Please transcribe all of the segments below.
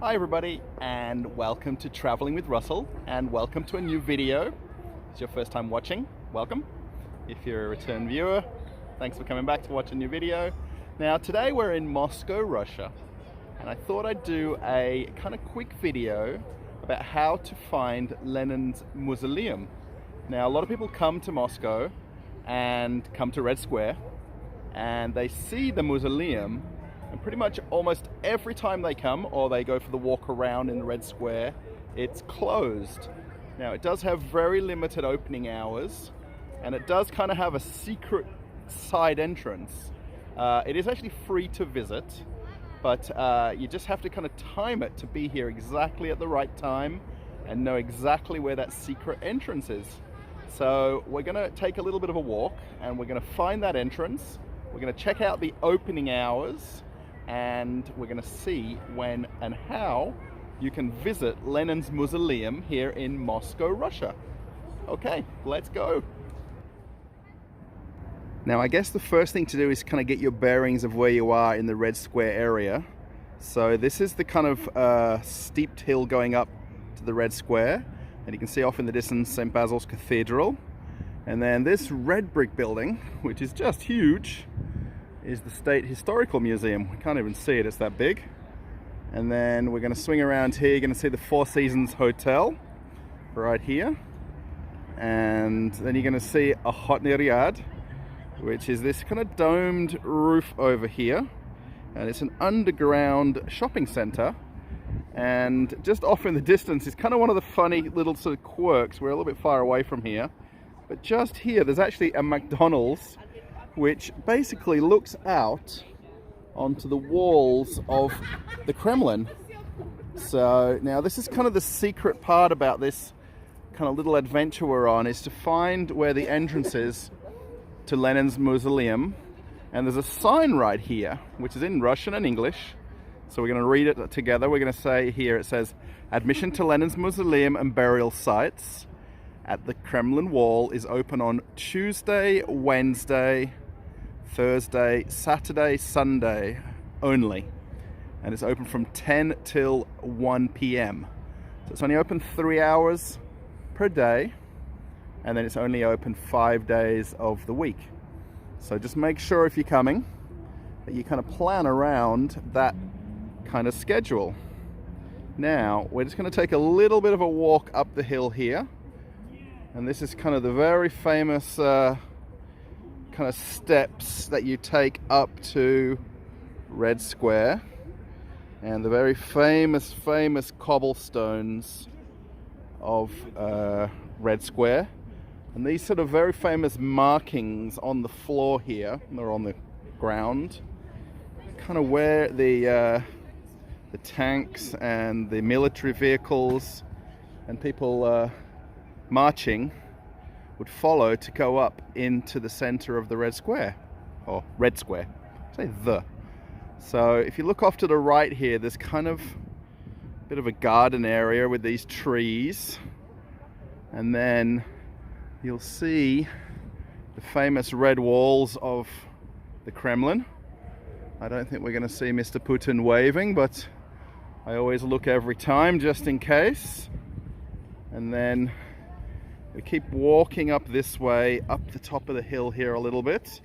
Hi everybody, and welcome to Traveling with Russell, and welcome to a new video. If it's your first time watching, welcome. If you're a return viewer, thanks for coming back to watch a new video. Now today we're in Moscow, Russia, and I thought I'd do a kind of quick video about how to find Lenin's Mausoleum. Now a lot of people come to Moscow and come to Red Square and they see the Mausoleum, and pretty much almost every time they come or they go for the walk around in the Red Square, it's closed. Now it does have very limited opening hours, and it does kind of have a secret side entrance. It is actually free to visit, but you just have to kind of time it to be here exactly at the right time and know exactly where that secret entrance is. So we're going to take a little bit of a walk and we're going to find that entrance. We're going to check out the opening hours, and we're going to see when and how you can visit Lenin's Mausoleum here in Moscow, Russia. Okay, let's go. Now I guess the first thing to do is kind of get your bearings of where you are in the Red Square area. So this is the kind of steeped hill going up to the Red Square, and you can see off in the distance St. Basil's Cathedral. And then this red brick building, which is just huge, is the State Historical Museum. We can't even see it, it's that big. And then we're going to swing around here. You're going to see the Four Seasons Hotel right here. And then you're going to see a Hotny Ryad, which is this kind of domed roof over here. And it's an underground shopping center. And just off in the distance is kind of one of the funny little sort of quirks. We're a little bit far away from here. But just here, there's actually a McDonald's which basically looks out onto the walls of the Kremlin. So now this is kind of the secret part about this kind of little adventure we're on, is to find where the entrance is to Lenin's Mausoleum. And there's a sign right here, which is in Russian and English. So we're going to read it together. We're going to say here, it says, "Admission to Lenin's Mausoleum and burial sites at the Kremlin Wall is open on Tuesday, Wednesday, Thursday, Saturday, Sunday only, and it's open from 10 till 1 p.m. So it's only open 3 hours per day, and then it's only open 5 days of the week. So just make sure if you're coming that you kind of plan around that kind of schedule. Now we're just going to take a little bit of a walk up the hill here, and this is kind of the very famous kind of steps that you take up to Red Square, and the very famous cobblestones of Red Square, and these sort of very famous markings on the floor here, or on the ground, kind of where the tanks and the military vehicles and people marching would follow to go up into the center of the Red Square, or Red Square, say the. So if you look off to the right here, there's kind of a bit of a garden area with these trees, and then you'll see the famous red walls of the Kremlin. I don't think we're going to see Mr. Putin waving, but I always look every time just in case. And then we keep walking up this way, up the top of the hill here a little bit.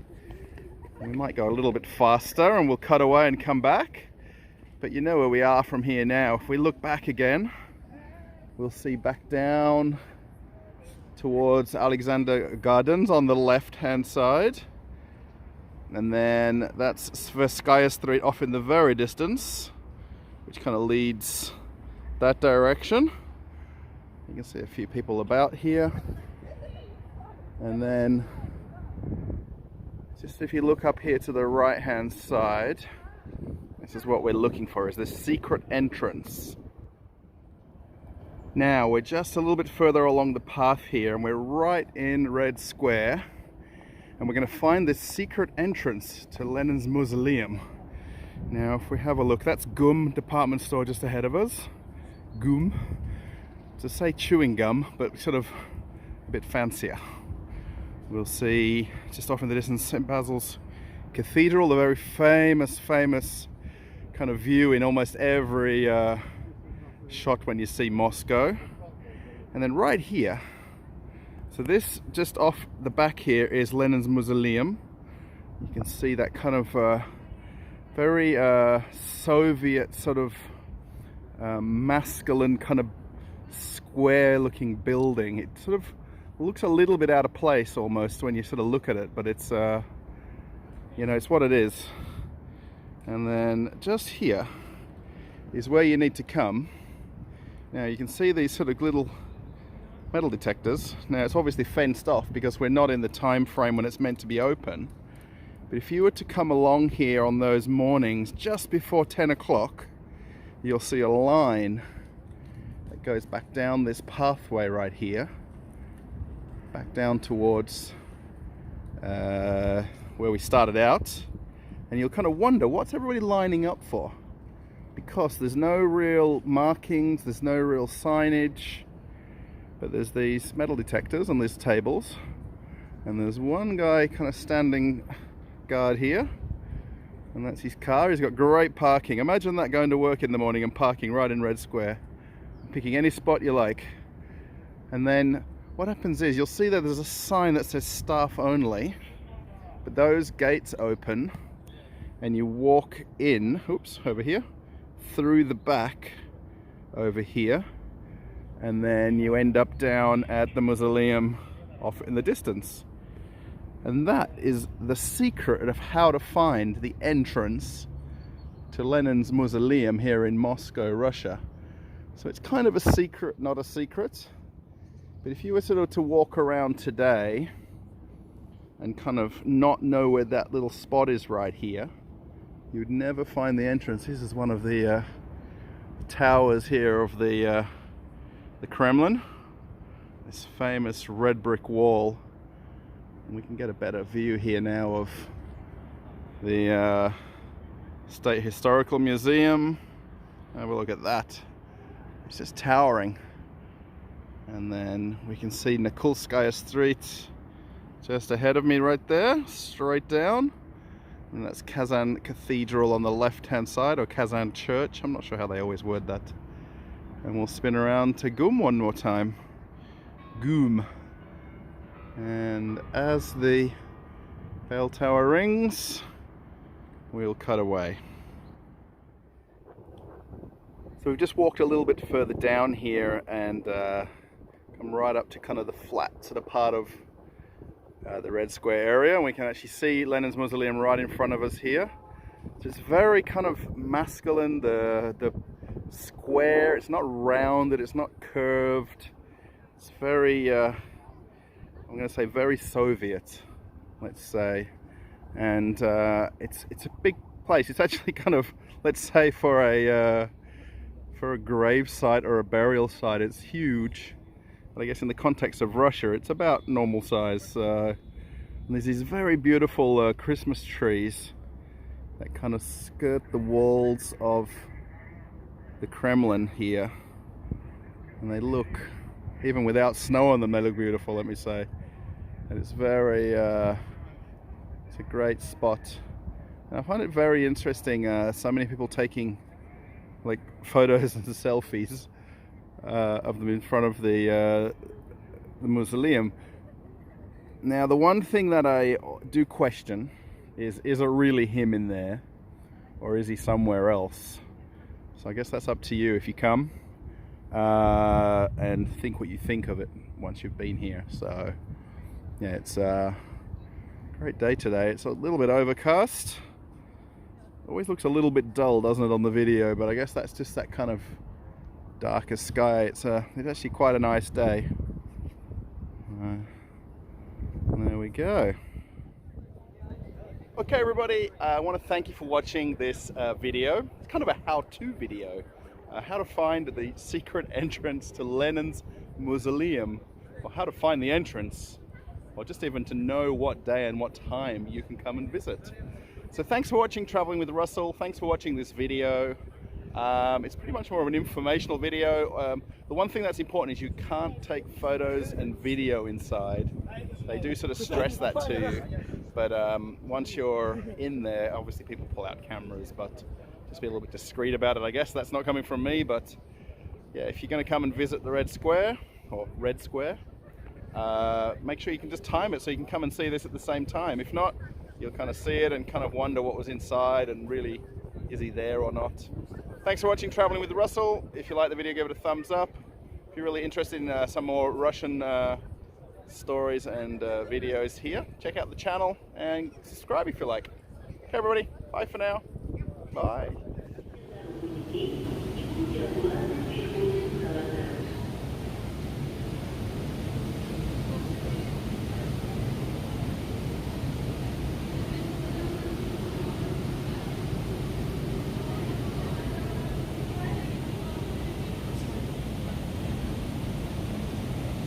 We might go a little bit faster and we'll cut away and come back. But you know where we are from here now. If we look back again, we'll see back down towards Alexander Gardens on the left-hand side. And then that's Tverskaya Street off in the very distance, which kind of leads that direction. You can see a few people about here. And then just if you look up here to the right hand side, this is what we're looking for, is this secret entrance. Now we're just a little bit further along the path here, and we're right in Red Square, and we're going to find this secret entrance to Lenin's Mausoleum. Now if we have a look, that's GUM department store just ahead of us. GUM. To say chewing gum, but sort of a bit fancier. We'll see just off in the distance St. Basil's Cathedral, the very famous kind of view in almost every shot when you see Moscow. And then right here, so this just off the back here is Lenin's Mausoleum. You can see that kind of very Soviet sort of masculine kind of square looking building. It sort of looks a little bit out of place almost when you sort of look at it, but it's you know, it's what it is. And then just here is where you need to come. Now you can see these sort of little metal detectors. Now it's obviously fenced off because we're not in the time frame when it's meant to be open. But if you were to come along here on those mornings just before 10 o'clock, you'll see a line that goes back down this pathway right here, back down towards where we started out. And you'll kind of wonder, what's everybody lining up for? Because there's no real markings, there's no real signage, but there's these metal detectors on these tables, and there's one guy kind of standing guard here, and that's his car. He's got great parking. Imagine that, going to work in the morning and parking right in Red Square, picking any spot you like. And then what happens is you'll see that there's a sign that says staff only, but those gates open and you walk in, oops, over here, through the back over here, and then you end up down at the Mausoleum off in the distance. And that is the secret of how to find the entrance to Lenin's Mausoleum here in Moscow, Russia. So it's kind of a secret, not a secret. But if you were sort of to walk around today and kind of not know where that little spot is right here, you would never find the entrance. This is one of the towers here of the Kremlin. This famous red brick wall. And we can get a better view here now of the State Historical Museum. Have a look at that. It's just towering. And then we can see Nikolskaya Street just ahead of me right there, straight down. And that's Kazan Cathedral on the left-hand side, or Kazan Church. I'm not sure how they always word that. And we'll spin around to Gum one more time. Gum. And as the bell tower rings, we'll cut away. So we've just walked a little bit further down here and come right up to kind of the flat sort of part of the Red Square area, and we can actually see Lenin's Mausoleum right in front of us here. So it's very kind of masculine, the square. It's not rounded, it's not curved. It's very I'm going to say very Soviet, let's say. And it's a big place. It's actually kind of, let's say, for a grave site or a burial site, it's huge. But I guess in the context of Russia, it's about normal size. And there's these very beautiful Christmas trees that kind of skirt the walls of the Kremlin here. And they look, even without snow on them, they look beautiful, let me say. And it's very, it's a great spot. And I find it very interesting, so many people taking like photos and selfies of them in front of the mausoleum. Now, the one thing that I do question is it really him in there, or is he somewhere else? So I guess that's up to you if you come and think what you think of it once you've been here. So yeah, it's a great day today. It's a little bit overcast. Always looks a little bit dull, doesn't it, on the video, but I guess that's just that kind of darker sky. It's actually quite a nice day. And there we go. Okay, everybody, I want to thank you for watching this video. It's kind of a how-to video. How to find the secret entrance to Lenin's Mausoleum, or how to find the entrance, or just even to know what day and what time you can come and visit. So thanks for watching Traveling with Russell. Thanks for watching this video. It's pretty much more of an informational video. The one thing that's important is you can't take photos and video inside. They do sort of stress that to you. But once you're in there, obviously people pull out cameras, but just be a little bit discreet about it. I guess that's not coming from me, but yeah, if you're going to come and visit the Red Square, or Red Square, make sure you can just time it so you can come and see this at the same time. If not, you'll kind of see it and kind of wonder what was inside and really, is he there or not? Thanks for watching Traveling with Russell. If you like the video, give it a thumbs up. If you're really interested in some more Russian stories and videos here, check out the channel and subscribe if you like. Okay everybody, bye for now. Bye.